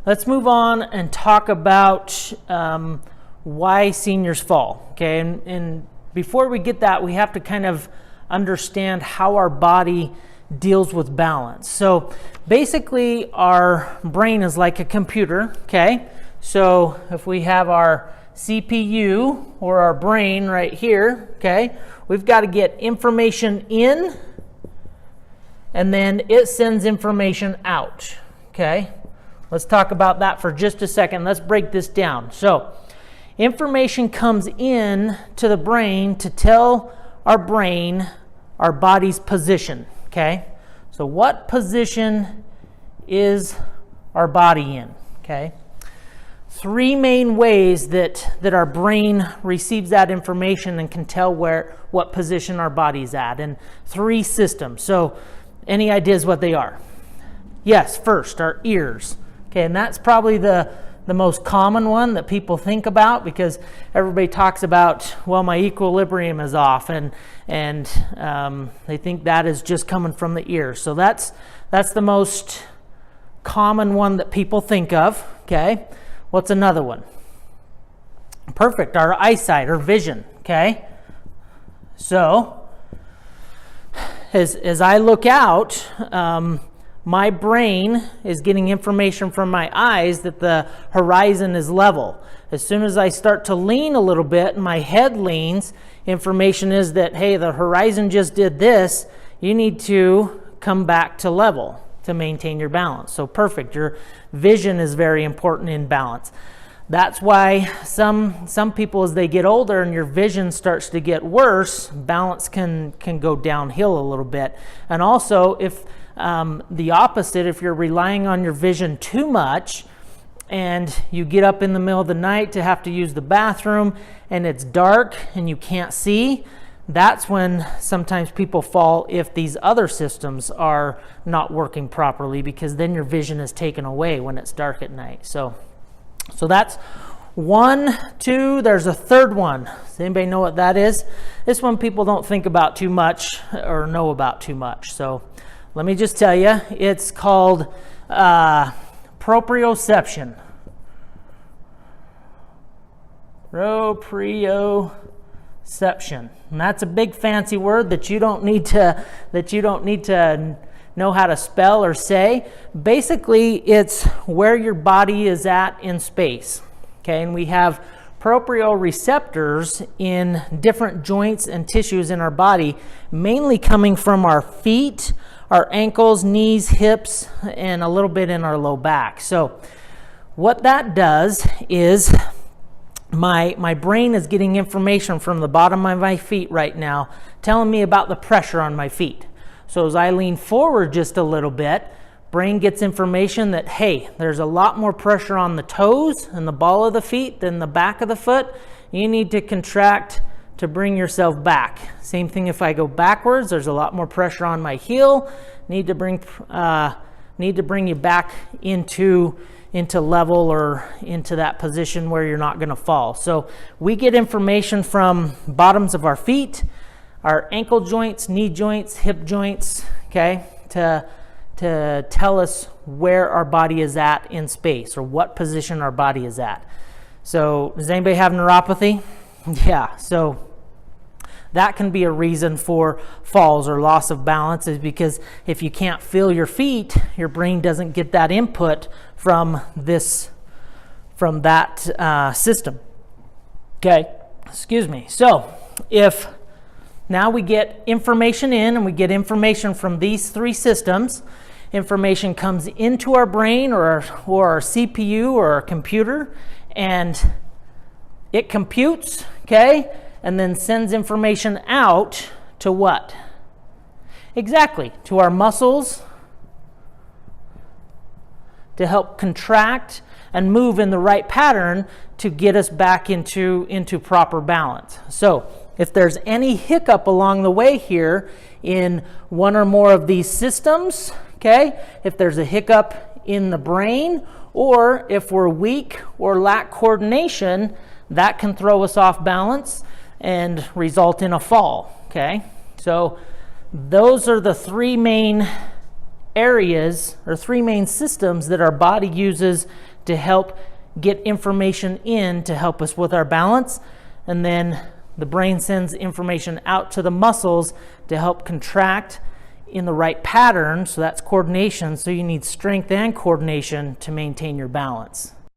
let's move on and talk about why seniors fall. Okay, and before we get that, we have to kind of understand how our body deals with balance. So basically, our brain is like a computer. Okay, so if we have our CPU or our brain right here, okay, we've got to get information in, and then it sends information out. Okay, let's talk about that for just a second. Let's break this down. So information comes in to the brain to tell our brain our body's position. Okay, so what position is our body in? Okay, three main ways that our brain receives that information and can tell what position our body's at, and three systems. So any ideas what they are? Yes, first, our ears. Okay, and that's probably the most common one that people think about, because everybody talks about, well, my equilibrium is off, and they think that is just coming from the ears. So that's the most common one that people think of. Okay, what's another one? Perfect, our eyesight or vision. Okay, so as I look out, my brain is getting information from my eyes that the horizon is level. As soon as I start to lean a little bit and my head leans, information is that, hey, the horizon just did this. You need to come back to level to maintain your balance. So perfect. Your vision is very important in balance. That's why some people, as they get older and your vision starts to get worse, balance can go downhill a little bit. And also, if the opposite, if you're relying on your vision too much and you get up in the middle of the night to have to use the bathroom and it's dark and you can't see, that's when sometimes people fall if these other systems are not working properly, because then your vision is taken away when it's dark at night. So that's 1, 2, there's a third one. Does anybody know what that is? This one people don't think about too much or know about too much. So let me just tell you, it's called proprioception. Proprioception. And that's a big fancy word that you don't need to know how to spell or say. Basically, it's where your body is at in space. Okay, and we have proprioceptors in different joints and tissues in our body, mainly coming from our feet, our ankles, knees, hips, and a little bit in our low back. So what that does is my brain is getting information from the bottom of my feet right now, telling me about the pressure on my feet. So as I lean forward just a little bit, brain gets information that, hey, there's a lot more pressure on the toes and the ball of the feet than the back of the foot. You need to contract to bring yourself back. Same thing if I go backwards, there's a lot more pressure on my heel. Need to bring you back into level or into that position where you're not going to fall. So we get information from bottoms of our feet, our ankle joints, knee joints, hip joints, okay, to tell us where our body is at in space, or what position our body is at. So does anybody have neuropathy? Yeah, so that can be a reason for falls or loss of balance, is because if you can't feel your feet, your brain doesn't get that input from that system. Okay, excuse me. So if now we get information in, and we get information from these three systems, information comes into our brain or our CPU or our computer, and it computes, okay, and then sends information out to what? Exactly, to our muscles to help contract and move in the right pattern to get us back into proper balance. So if there's any hiccup along the way here in one or more of these systems, okay, if there's a hiccup in the brain, or if we're weak or lack coordination, that can throw us off balance and result in a fall. Okay, so those are the three main areas or three main systems that our body uses to help get information in to help us with our balance. And then the brain sends information out to the muscles to help contract in the right pattern. So that's coordination. So you need strength and coordination to maintain your balance.